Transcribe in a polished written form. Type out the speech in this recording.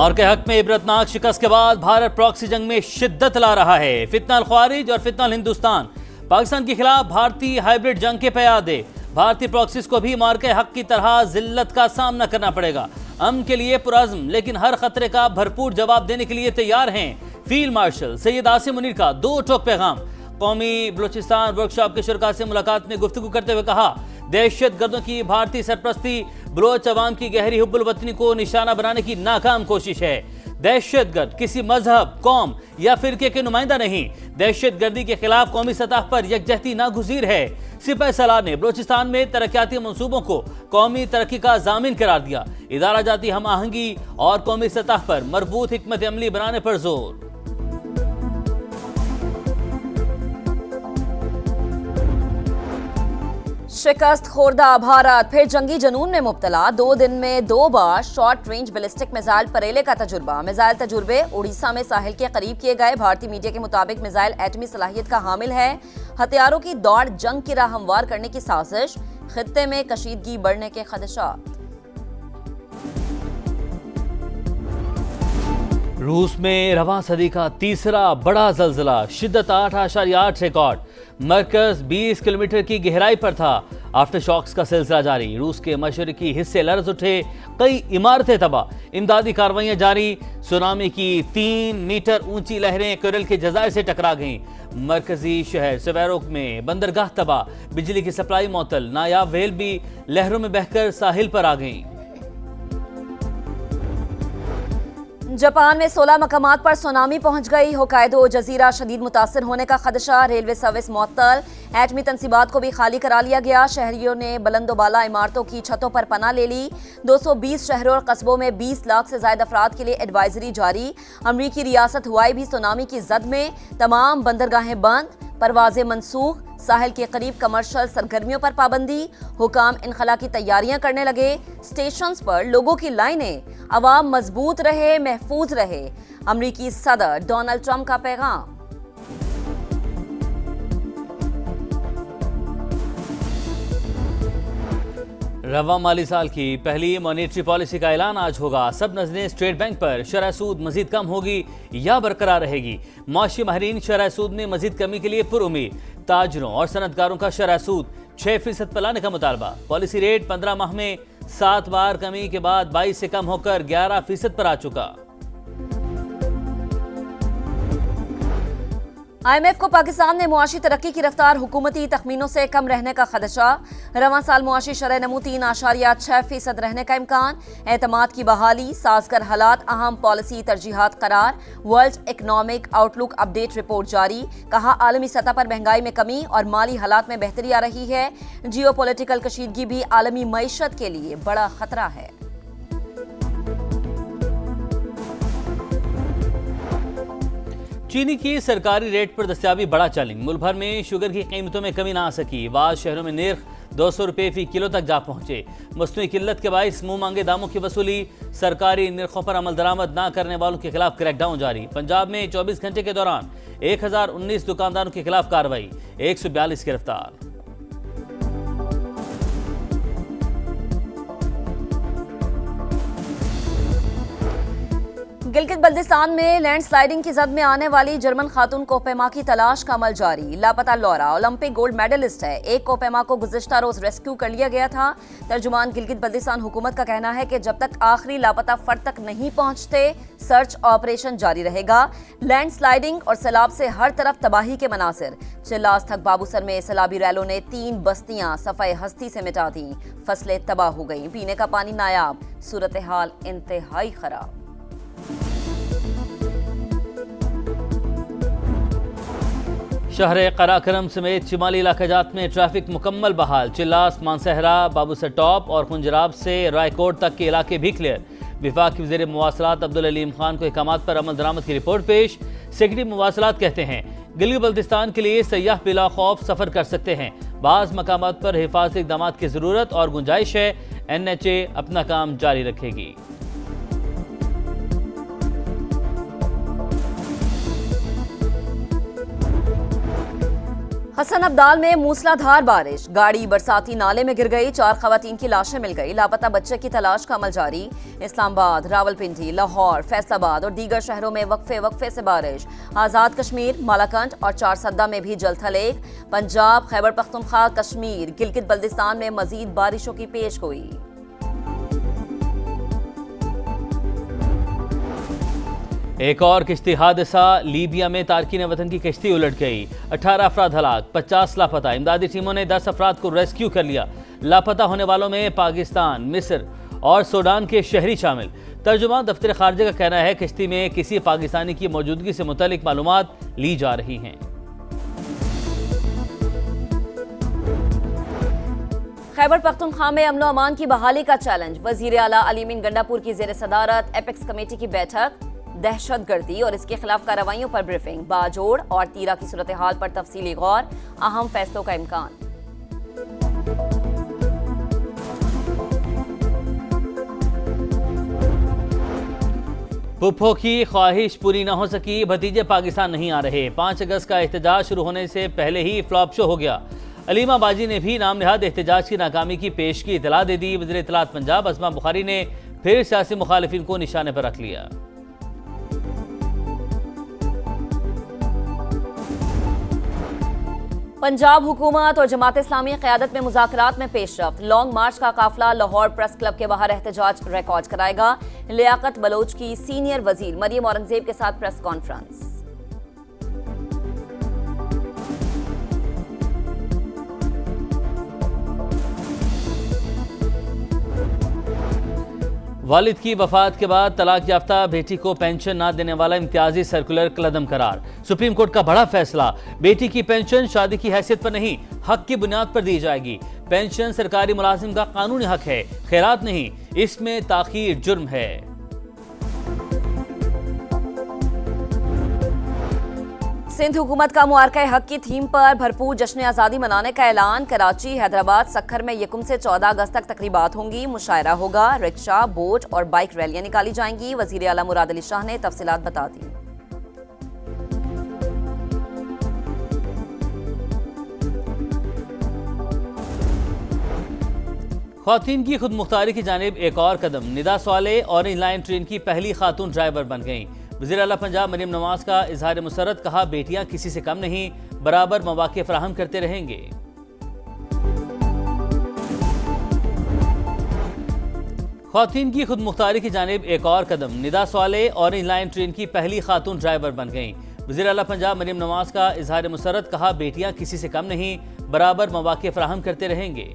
और के हक में इबरतनाक शिकस्त के बाद भारत प्रॉक्सी जंग में शिद्दत ला रहा है। फितनल ख्वारिज और फितनल हिंदुस्तान, पाकिस्तान के खिलाफ भारतीय हाइब्रिड जंग के प्यादे। भारतीय प्रॉक्सीज को भी मार के हक की तरह जिल्लत का सामना करना पड़ेगा। अमन के लिए पुरअज़्म, लेकिन हर खतरे का भरपूर जवाब देने के लिए तैयार हैं। फील्ड मार्शल सैयद आसिम मुनीर का दो टोक पैगाम। कौमी बलूचिस्तान वर्कशॉप के शुरका से मुलाकात में गुफ्तगू करते हुए कहा, दहशत गर्दों की भारतीय सरपरस्ती बलोच अवाम की गहरी हुब्बुल वतनी को निशाना बनाने की नाकाम कोशिश है। दहशतगर्द किसी मजहब, कौम या फिरके के नुमाइंदा नहीं। दहशतगर्दी के खिलाफ कौमी सतह पर यकजहती नागुज़ीर है। सिपह सलार ने बलूचिस्तान में तरक्याती मंसूबों को कौमी तरक्की का जामिन करार दिया। इदारा जाती हम आहंगी और कौमी सतह पर मरबूत हिकमत अमली बनाने पर जोर। शिकस्त खोरदा भारत फिर जंगी जनून में मुब्तला। 2 दिन में 2 बार शॉर्ट रेंज बैलिस्टिक मिसाइल परेले का तजुर्बा। मिसाइल तजुर्बे उड़ीसा में साहिल के करीब किए गए। भारतीय मीडिया के मुताबिक मिसाइल एटमी सलाहियत का हामिल है। हथियारों की दौड़ जंग की राह हमवार करने की साजिश। खित्ते में कशीदगी बढ़ने के खदशात। रूस में रवां सदी का तीसरा बड़ा जल्जला, शिद्दत 8.8 रिकॉर्ड। मरकज 20 किलोमीटर की गहराई पर था। आफ्टर शॉक्स का सिलसिला जारी। रूस के मशरकी हिस्से लर्ज उठे, कई इमारतें तबाह। इमदादी कार्रवाइयां जारी। सुनामी की 3 मीटर ऊंची लहरें कुरल के जजायर से टकरा गईं। मरकजी शहर सवेरोक में बंदरगाह तबाह। बिजली की सप्लाई मअतल। नायाब व्हेल भी लहरों में बहकर साहिल पर आ गईं। जापान में 16 मकामात पर सुनामी पहुंच गई। होकाइदो जजीरा शदीद मुतासर होने का खदशा। रेलवे सर्विस मुअत्तल। एटमी तंसीबात को भी खाली करा लिया गया। शहरियों ने बुलंदोबाला इमारतों की छतों पर पनाह ले ली। 220 शहरों और कस्बों में 20 लाख से ज्यादा अफराद के लिए एडवाइजरी जारी। अमरीकी रियासत हवाई भी सुनामी की जद में। तमाम बंदरगाहें बंद, परवाजें मनसूख। साहिल के करीब कमर्शियल सरगर्मियों पर पाबंदी। हुकाम इनखला की तैयारियां करने लगे। स्टेशंस पर लोगों की लाइनें। अवाम मजबूत रहे, महफूज रहे। अमरीकी सदर डोनाल्ड ट्रंप का पैगाम। रवां माली साल की पहली मॉनेटरी पॉलिसी का ऐलान आज होगा। सब नजरें स्टेट बैंक पर। शरह सूद मजीद कम होगी या बरकरार रहेगी। मौशी माहिरीन शरह सूद में मजीद कमी के लिए पुरुमीद। ताजरों और सनतकारों का शरह सूद 6% पर लाने का मुतालबा। पॉलिसी रेट 15 माह में 7 बार कमी के बाद 22 से कम होकर 11% पर आ चुका। IMF को पाकिस्तान में मुआशी तरक्की की रफ्तार हुकूमती तखमीनों से कम रहने का खदशा। रवां साल मुआशी शरह नमू 3.6% रहने का इम्कान। एतमाद की बहाली, साजगर हालात अहम पॉलिसी तरजीहात करार। World economic outlook update report जारी। कहा, आलमी सतह पर महंगाई में कमी और माली हालात में बेहतरी आ रही है। जियो पॉलिटिकल कशीदगी भी आलमी मईशत के लिए बड़ा खतरा है। चीनी की सरकारी रेट पर दस्तयाबी बड़ा चैलेंज। मुल्क भर में शुगर की कीमतों में कमी ना आ सकी। बाद शहरों में निर्ख 200 रुपये फी किलो तक जा पहुंचे। मसनूई किल्लत के बाइस मुंह मांगे दामों की वसूली। सरकारी निर्खों पर अमल दरामद ना करने वालों के खिलाफ क्रैकडाउन जारी। पंजाब में 24 घंटे के दौरान 1019 दुकानदारों के खिलाफ कार्रवाई। 142 गिरफ्तार। गिलगित बल्दिस्तान में लैंडस्लाइडिंग की जद में आने वाली जर्मन खातून कोपेमा की तलाश का अमल जारी। लापता लौरा ओलंपिक गोल्ड मेडलिस्ट है। एक कोपेमा को गुज़िश्ता रोज रेस्क्यू कर लिया गया था। तर्जुमान गिलगित बल्दिस्तान हुकूमत का कहना है कि जब तक आखिरी लापता फर्द तक नहीं पहुंचते सर्च ऑपरेशन जारी रहेगा। लैंडस्लाइडिंग और सैलाब से हर तरफ तबाही के मनासिर। चिल्लास थक बाबूसर में सैलाबी रैलों ने 3 बस्तियां सफ़ाए हस्ती से मिटा दी। फसलें तबाह हो गईं। पीने का पानी नायाब। सूरत हाल इंतहाई खराब। शहर कराकरम समेत शिमाली इलाकाजात में ट्रैफिक मुकम्मल बहाल। चिल्लास, मानसहरा, बाबूसर टॉप और खुंजराब से रायकोट तक के इलाके भी क्लियर। विफाक वज़ीर मुवासलात अब्दुल अलीम खान को अहकामात पर अमल दरामद की रिपोर्ट पेश। सेक्रेटरी मुवासलात कहते हैं, गिलगित बल्तिस्तान के लिए सयाह बिला खौफ सफर कर सकते हैं। बाज़ मकामात पर हिफाजती इक़दामात की ज़रूरत और गुंजाइश है। NHA अपना काम जारी रखेगी। हसन अब्दाल में मूसलाधार बारिश, गाड़ी बरसाती नाले में गिर गई, 4 खवातीन की लाशें मिल गई, लापता बच्चे की तलाश का अमल जारी। इस्लामाबाद, रावलपिंडी, लाहौर, फैसलाबाद और दीगर शहरों में वक्फे से बारिश। आजाद कश्मीर, मालाकंड और चारसद्दा में भी जलथलेग। पंजाब, खैबर पख्तूनख्वा, कश्मीर, गिलगित बल्दिस्तान में मजीद बारिशों की पेशगोई। एक और किश्ती हादसा, लीबिया में तारकीन वतन की किश्ती उलट गई, 18 अफराद हलाक, 50 लापता। इमदादी टीमों ने 10 अफराद को रेस्क्यू कर लिया। लापता होने वालों में पाकिस्तान, मिस्र और सूडान के शहरी शामिल। तर्जुमान दफ्तर खारजा का कहना है किश्ती में किसी पाकिस्तानी की मौजूदगी से मुतल्लिक मालूमात ली जा रही हैं। खैबर पख्तूनख्वा में अमनो अमान की बहाली का चैलेंज, वजीर आला अलीमीन गंडापुर की जेर सदारत एपेक्स कमेटी की बैठक। दहशतगर्दी और इसके खिलाफ कार्रवाइयों पर ब्रीफिंग, बाजोड़ और तीरा की सूरत हाल पर तफसीली गौर, अहम फैसलों का इम्कान। पुप्पो की ख्वाहिश पूरी न हो सकी, भतीजे पाकिस्तान नहीं आ रहे। 5 अगस्त का एहतजाज शुरू होने से पहले ही फ्लॉप शो हो गया। अलीमा बाजी ने भी नाम नहाद एहतजाज की नाकामी की पेश की इतला दे दी। वज़ीर इत्तलात पंजाब अस्मा बुखारी ने फिर सियासी मुखालिफिन को निशाने पर रख लिया। पंजाब हुकूमत और जमात इस्लामी क़यादत में मुज़ाकरात में पेशरफ्त। लॉन्ग मार्च का काफिला लाहौर प्रेस क्लब के बाहर एहतजाज रिकॉर्ड कराएगा। लियाकत बलोच की सीनियर वजीर मरियम औरंगजेब के साथ प्रेस कॉन्फ्रेंस। वालिद की वफात के बाद तलाक याफ्ता बेटी को पेंशन न देने वाला इम्तियाजी सर्कुलर कलअदम करार। सुप्रीम कोर्ट का बड़ा फैसला, बेटी की पेंशन शादी की हैसियत पर नहीं, हक की बुनियाद पर दी जाएगी। पेंशन सरकारी मुलाजिम का कानूनी हक है, खैरात नहीं, इसमें ताखीर जुर्म है। सिंध हुकूमत का मुआरका हक की थीम पर भरपूर जश्न आज़ादी मनाने का ऐलान। कराची, हैदराबाद, सक्खर में 1 से 14 अगस्त तक तकरीबात होंगी, मुशायरा होगा, रिक्शा, बोट और बाइक रैलियां निकाली जाएंगी। वजीर आला मुराद अली शाह ने तफसीलात बता दी। ख्वातीन की खुद मुख्तारी की जानिब एक और कदम, निदा सवाले ऑरेंज लाइन ट्रेन की पहली खातून ड्राइवर बन गईं। वज़ीर आला पंजाब मरियम नवाज का इजहार मुसरत, कहा बेटियां किसी से कम नहीं, बराबर मौके फराहम करते रहेंगे। ख्वातीन की खुद मुख्तारी की जानिब एक और कदम, निदा सवाले ऑरेंज लाइन ट्रेन की पहली खातून ड्राइवर बन गईं। वज़ीर आला पंजाब मरियम नवाज का इजहार मुसरत, कहा बेटियां किसी से कम नहीं, बराबर मौके फराहम करते रहेंगे।